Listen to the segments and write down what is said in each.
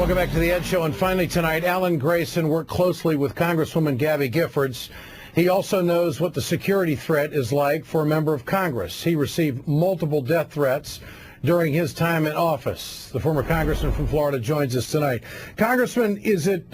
Welcome back to the Ed Show. And finally tonight, Alan Grayson worked closely with Congresswoman Gabby Giffords. He also knows what the security threat is like for a member of Congress. He received multiple death threats during his time in office. The former congressman from Florida joins us tonight. Congressman, is it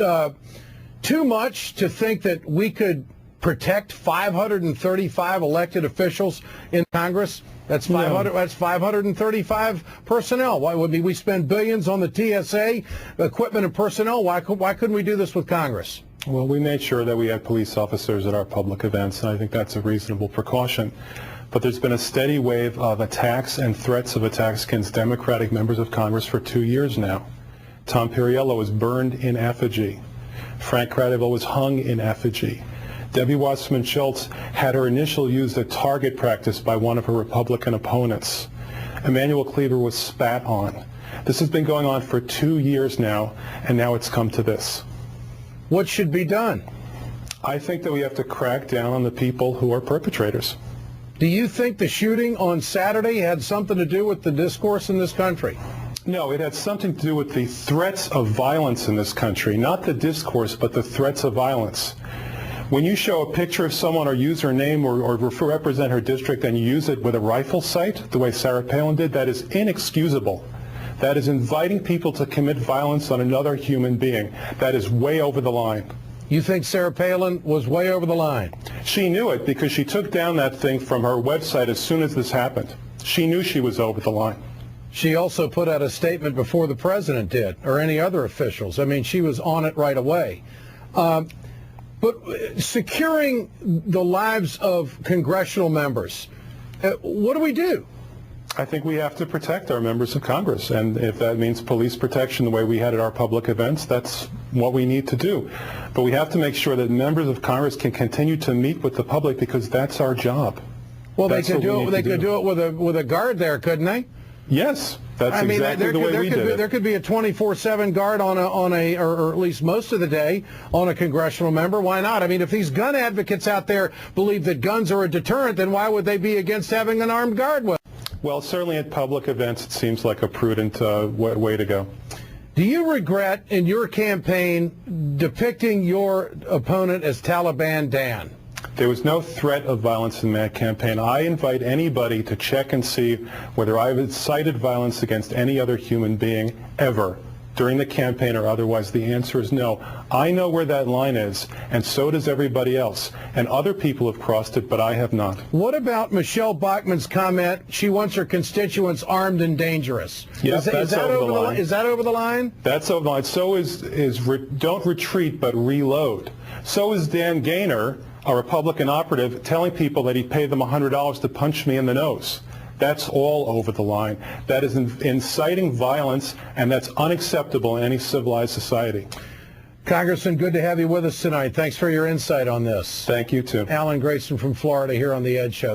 too much to think that we could protect 535 elected officials in Congress? That's 500. That's 535 personnel. Why would we spend billions on the TSA, equipment and personnel? Why couldn't we do this with Congress? Well, we made sure that we had police officers at our public events, and I think that's a reasonable precaution. But there's been a steady wave of attacks and threats of attacks against Democratic members of Congress for 2 years now. Tom Perriello was burned in effigy. Frank Craddivel was hung in effigy. Debbie Wasserman Schultz had her initial use at target practice by one of her Republican opponents. Emanuel Cleaver was spat on. This has been going on for 2 years now, and now it's come to this. What should be done? I think that we have to crack down on the people who are perpetrators. Do you think the shooting on Saturday had something to do with the discourse in this country? No, it had something to do with the threats of violence in this country, not the discourse, but the threats of violence. When you show a picture of someone or use her name or represent her district and you use it with a rifle sight, the way Sarah Palin did, that is inexcusable. That is inviting people to commit violence on another human being. That is way over the line. You think Sarah Palin was way over the line? She knew it because she took down that thing from her website as soon as this happened. She knew she was over the line. She also put out a statement before the president did, or any other officials. I mean, she was on it right away. But securing the lives of congressional members, what do we do? I think we have to protect our members of Congress, and if that means police protection the way we had at our public events, that's what we need to do. But we have to make sure that members of Congress can continue to meet with the public because that's our job. Well, they could do it with a guard there, couldn't they? Yes, that's exactly the way we did it. There could be a 24/7 guard on or at least most of the day on a congressional member. Why not? I mean, if these gun advocates out there believe that guns are a deterrent, then why would they be against having an armed guard? Well, certainly at public events, it seems like a prudent way to go. Do you regret in your campaign depicting your opponent as Taliban Dan? There was no threat of violence in that campaign. I invite anybody to check and see whether I've incited violence against any other human being ever during the campaign or otherwise. The answer is no. I know where that line is, and so does everybody else. And other people have crossed it, but I have not. What about Michelle Bachmann's comment, she wants her constituents armed and dangerous? Yes, that's over the line. Is that over the line? That's over the line. So is don't retreat, but reload. So is Dan Gaynor, a Republican operative, telling people that he paid them $100 to punch me in the nose. That's all over the line. That is inciting violence, and that's unacceptable in any civilized society. Congressman, good to have you with us tonight. Thanks for your insight on this. Thank you, too. Alan Grayson from Florida here on the Ed Show.